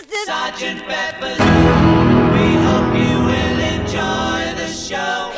Sergeant Pepper's. We hope you will enjoy the show.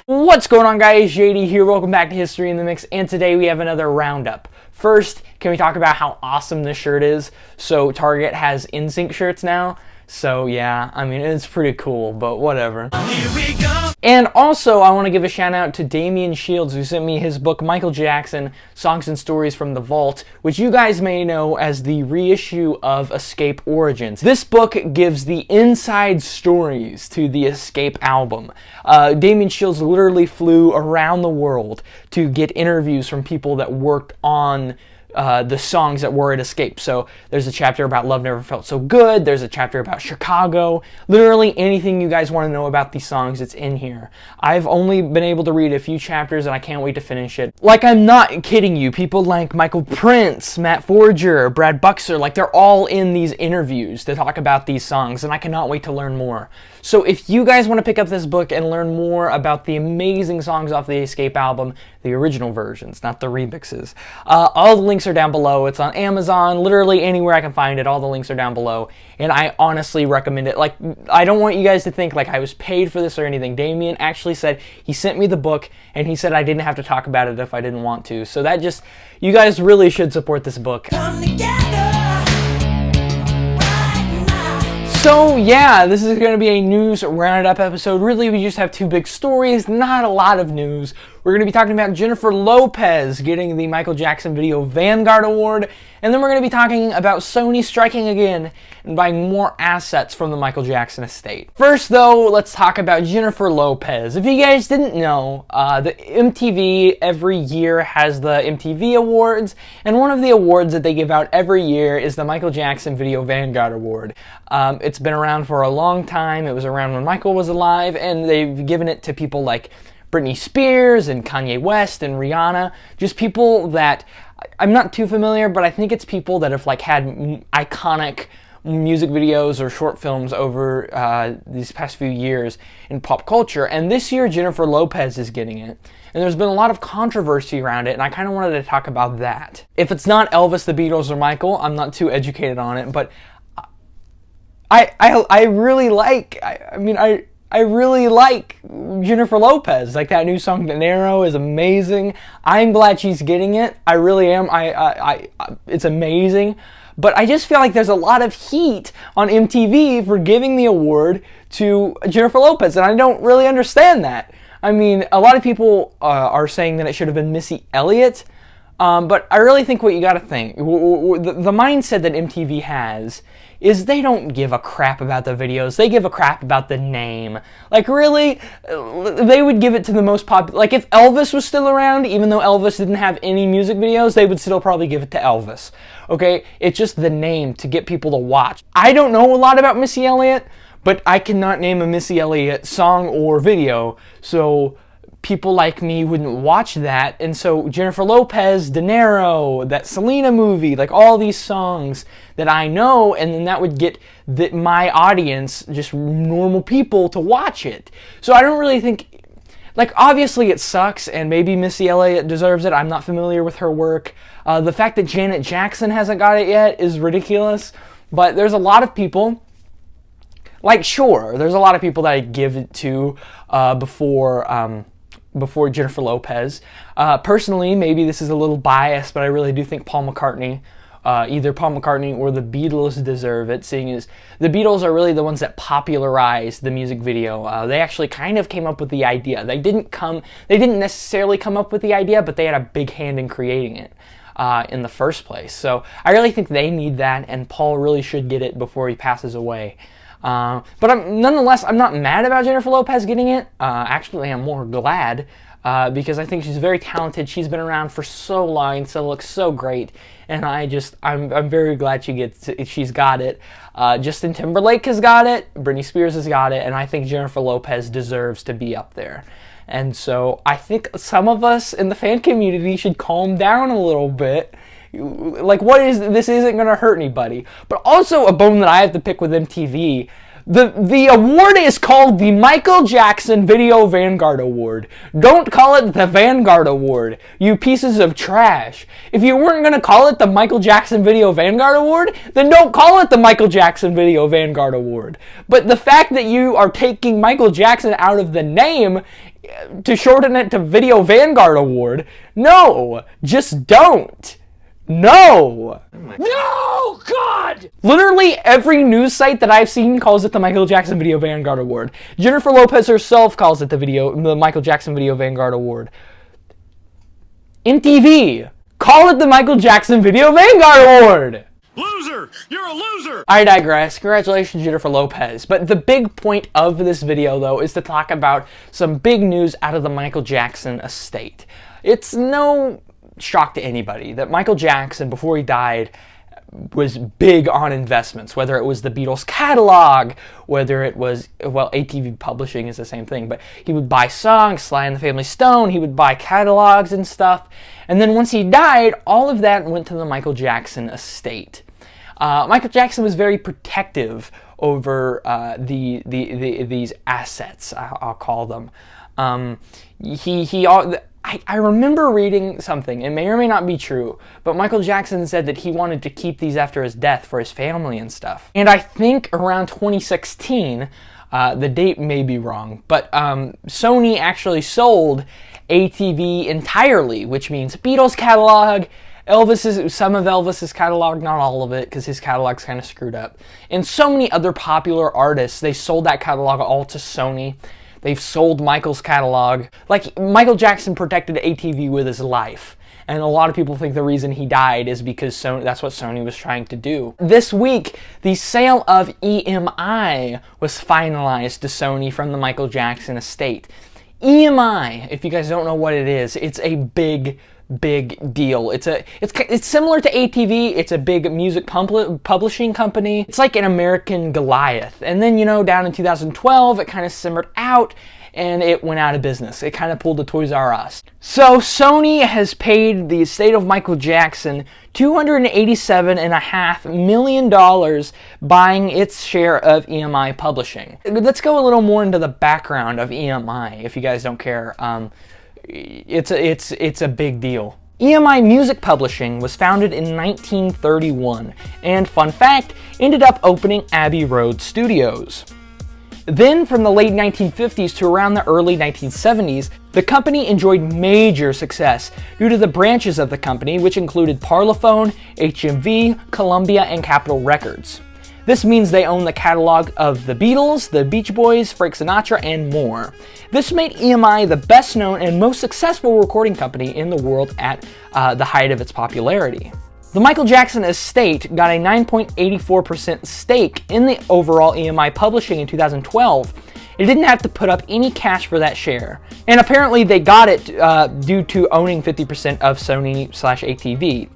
What's going on, guys? JD here. Welcome back to History in the Mix, and today we have another roundup. First, can we talk about how awesome this shirt is? So Target has NSYNC shirts now. So yeah, I mean, it's pretty cool, but whatever. Here we go. And also, I want to give a shout out to Damian Shields, who sent me his book, Michael Jackson, Songs and Stories from the Vault, which you guys may know as the reissue of Escape Origins. This book gives the inside stories to the Escape album. Damian Shields literally flew around the world to get interviews from people that worked on the songs that were at Escape. So there's a chapter about Love Never Felt So Good, there's a chapter about Chicago, literally anything you guys want to know about these songs, it's in here. I've only been able to read a few chapters and I can't wait to finish it. Like, I'm not kidding you, people like Michael Prince, Matt Forger, Brad Buxer, like they're all in these interviews to talk about these songs, and I cannot wait to learn more. So if you guys want to pick up this book and learn more about the amazing songs off the Escape album, the original versions, not the remixes, all the links are down below. It's on Amazon, literally anywhere I can find it. All the links are down below, and I honestly recommend it. Like, I don't want you guys to think like I was paid for this or anything. Damien actually said he sent me the book, and he said I didn't have to talk about it if I didn't want to. So that just, you guys really should support this book. Come together. So yeah, this is going to be a news rounded up episode. Really, we just have two big stories, not a lot of news. We're going to be talking about Jennifer Lopez getting the Michael Jackson Video Vanguard Award, and then we're going to be talking about Sony striking again and buying more assets from the Michael Jackson estate. First though, let's talk about Jennifer Lopez. If you guys didn't know, the MTV every year has the MTV Awards, and one of the awards that they give out every year is the Michael Jackson Video Vanguard Award. It's been around for a long time. It was around when Michael was alive, and they've given it to people like Britney Spears and Kanye West and Rihanna, just people that I'm not too familiar, but I think it's people that have like had iconic music videos or short films over these past few years in pop culture. And this year, Jennifer Lopez is getting it. And there's been a lot of controversy around it, and I kind of wanted to talk about that. If it's not Elvis, the Beatles, or Michael, I'm not too educated on it, but I really like, I really like Jennifer Lopez. Like, that new song Dinero is amazing. I'm glad she's getting it. I really am. It's amazing. But I just feel like there's a lot of heat on MTV for giving the award to Jennifer Lopez, and I don't really understand that. I mean, a lot of people are saying that it should have been Missy Elliott, but I really think what you gotta think, the mindset that MTV has is they don't give a crap about the videos, they give a crap about the name. Like, really, they would give it to the most popular. Like, if Elvis was still around, even though Elvis didn't have any music videos, they would still probably give it to Elvis. Okay, it's just the name to get people to watch. I don't know a lot about Missy Elliott, but I cannot name a Missy Elliott song or video, so people like me wouldn't watch that. And so Jennifer Lopez, Dinero, that Selena movie, like all these songs that I know, and then that would get my audience, just normal people, to watch it. So I don't really think, like, obviously it sucks, and maybe Missy Elliott deserves it. I'm not familiar with her work. The fact that Janet Jackson hasn't got it yet is ridiculous, but there's a lot of people, like, sure, there's a lot of people that I give it to before Jennifer Lopez. Personally, maybe this is a little biased, but I really do think Paul McCartney, either Paul McCartney or the Beatles deserve it, seeing as the Beatles are really the ones that popularized the music video. They actually kind of came up with the idea. They didn't necessarily come up with the idea, but they had a big hand in creating it in the first place. So I really think they need that, and Paul really should get it before he passes away. But nonetheless, I'm not mad about Jennifer Lopez getting it. Actually, I'm more glad because I think she's very talented. She's been around for so long, so looks so great, and I'm very glad she's got it. Justin Timberlake has got it, Britney Spears has got it, and I think Jennifer Lopez deserves to be up there. And so I think some of us in the fan community should calm down a little bit. Like, this isn't going to hurt anybody. But also a bone that I have to pick with MTV, The award is called the Michael Jackson Video Vanguard Award. Don't call it the Vanguard Award, you pieces of trash. If you weren't going to call it the Michael Jackson Video Vanguard Award, then don't call it the Michael Jackson Video Vanguard Award. But the fact that you are taking Michael Jackson out of the name to shorten it to Video Vanguard Award, no, just don't. No! No! God! Literally every news site that I've seen calls it the Michael Jackson Video Vanguard Award. Jennifer Lopez herself calls it the Michael Jackson Video Vanguard Award. MTV, call it the Michael Jackson Video Vanguard Award! Loser! You're a loser! I digress. Congratulations, Jennifer Lopez. But the big point of this video, though, is to talk about some big news out of the Michael Jackson estate. It's no shock to anybody that Michael Jackson, before he died, was big on investments, whether it was the Beatles catalog, whether it was, well, ATV publishing is the same thing, but he would buy songs, Sly and the Family Stone, he would buy catalogs and stuff, and then once he died, all of that went to the Michael Jackson estate. Michael Jackson was very protective over these assets, I'll call them. I remember reading something, it may or may not be true, but Michael Jackson said that he wanted to keep these after his death for his family and stuff. And I think around 2016, the date may be wrong, but Sony actually sold ATV entirely, which means Beatles catalog, some of Elvis's catalog, not all of it, because his catalog's kind of screwed up. And so many other popular artists, they sold that catalog all to Sony. They've sold Michael's catalog. Like, Michael Jackson protected ATV with his life. And a lot of people think the reason he died is because that's what Sony was trying to do. This week, the sale of EMI was finalized to Sony from the Michael Jackson estate. EMI, if you guys don't know what it is, it's a big deal. It's similar to ATV. It's a big music publishing company. It's like an American Goliath. And then, down in 2012, it kind of simmered out and it went out of business. It kind of pulled the Toys R Us. So Sony has paid the estate of Michael Jackson $287.5 million buying its share of EMI publishing. Let's go a little more into the background of EMI, if you guys don't care. It's a big deal. EMI Music Publishing was founded in 1931 and, fun fact, ended up opening Abbey Road Studios. Then, from the late 1950s to around the early 1970s, the company enjoyed major success due to the branches of the company, which included Parlophone, HMV, Columbia, and Capitol Records. This means they own the catalog of the Beatles, the Beach Boys, Frank Sinatra, and more. This made EMI the best known and most successful recording company in the world at the height of its popularity. The Michael Jackson estate got a 9.84% stake in the overall EMI publishing in 2012. It didn't have to put up any cash for that share. And apparently they got it due to owning 50% of Sony/ATV.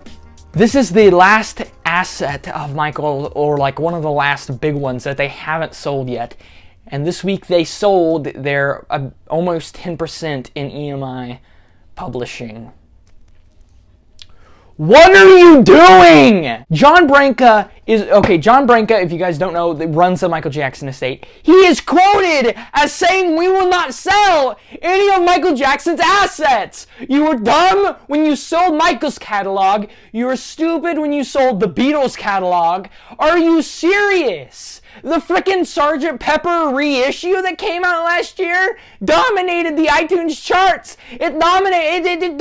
This is the last asset of Michael, or like one of the last big ones that they haven't sold yet. And this week they sold their almost 10% in EMI publishing. What are you doing? John Branca, if you guys don't know, runs the Michael Jackson estate. He is quoted as saying, "We will not sell any of Michael Jackson's assets. You were dumb when you sold Michael's catalog. You were stupid when you sold the Beatles catalog. Are you serious? The frickin' Sgt. Pepper reissue that came out last year dominated the iTunes charts. It dominated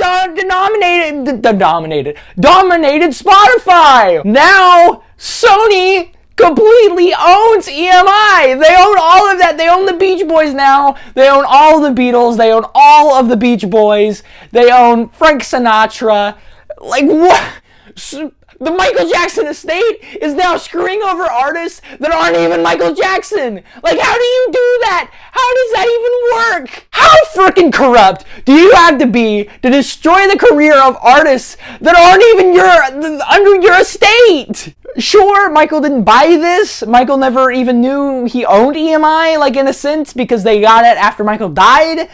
Spotify. Now, Sony completely owns EMI. They own all of that. They own the Beach Boys now. They own all of the Beatles. They own all of the Beach Boys. They own Frank Sinatra. Like, what? The Michael Jackson estate is now screwing over artists that aren't even Michael Jackson. Like, how do you do that? How does that even work? How freaking corrupt do you have to be to destroy the career of artists that aren't even under your estate? Sure, Michael didn't buy this. Michael never even knew he owned EMI, like, in a sense, because they got it after Michael died.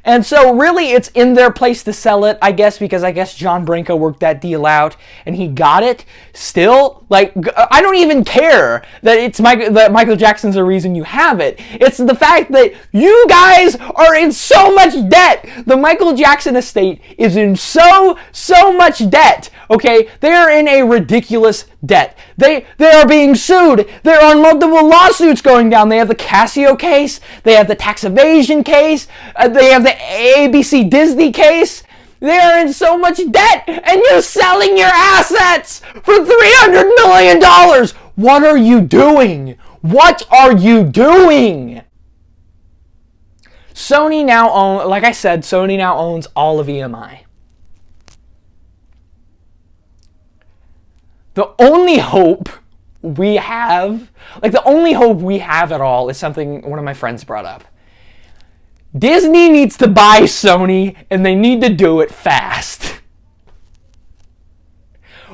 And so really it's in their place to sell it, I guess, because I guess John Branco worked that deal out and he got it. Still, like, I don't even care that that Michael Jackson's the reason you have it. It's the fact that you guys are in so much debt. The Michael Jackson estate is in so much debt. Okay, they are in a ridiculous debt. They are being sued. There are multiple lawsuits going down. They have the Casio case. They have the tax evasion case. They have the ABC Disney case. They are in so much debt, and you're selling your assets for $300 million. What are you doing? What are you doing? Sony now owns, like I said, Sony now owns all of EMI. The only hope we have, at all is something one of my friends brought up. Disney needs to buy Sony, and they need to do it fast.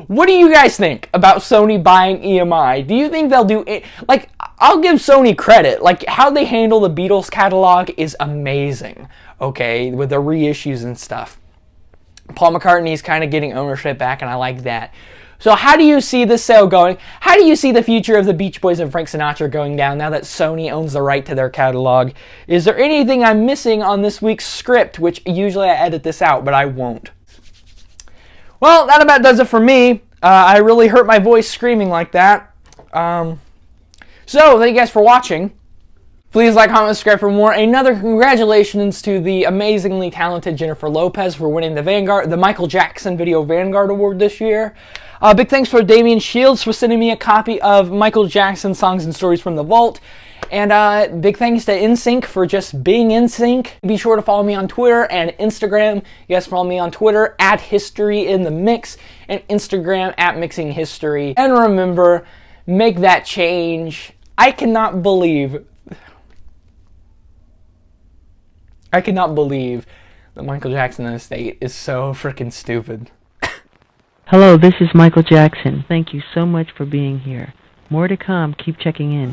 What do you guys think about Sony buying EMI? Do you think they'll do it? Like, I'll give Sony credit. Like, how they handle the Beatles catalog is amazing, okay, with the reissues and stuff. Paul McCartney's kind of getting ownership back, and I like that. So how do you see this sale going? How do you see the future of the Beach Boys and Frank Sinatra going down now that Sony owns the right to their catalog? Is there anything I'm missing on this week's script, which usually I edit this out, but I won't? Well, that about does it for me. I really hurt my voice screaming like that. So, thank you guys for watching. Please like, comment, subscribe for more. Another congratulations to the amazingly talented Jennifer Lopez for winning the Michael Jackson Video Vanguard Award this year. Big thanks for Damian Shields for sending me a copy of Michael Jackson Songs and Stories from the Vault. And big thanks to NSYNC for just being NSYNC. Be sure to follow me on Twitter and Instagram. You guys follow me on Twitter at HistoryInTheMix and Instagram at MixingHistory. And remember, make that change. I cannot believe that Michael Jackson estate is so freaking stupid. Hello, this is Michael Jackson. Thank you so much for being here. More to come. Keep checking in.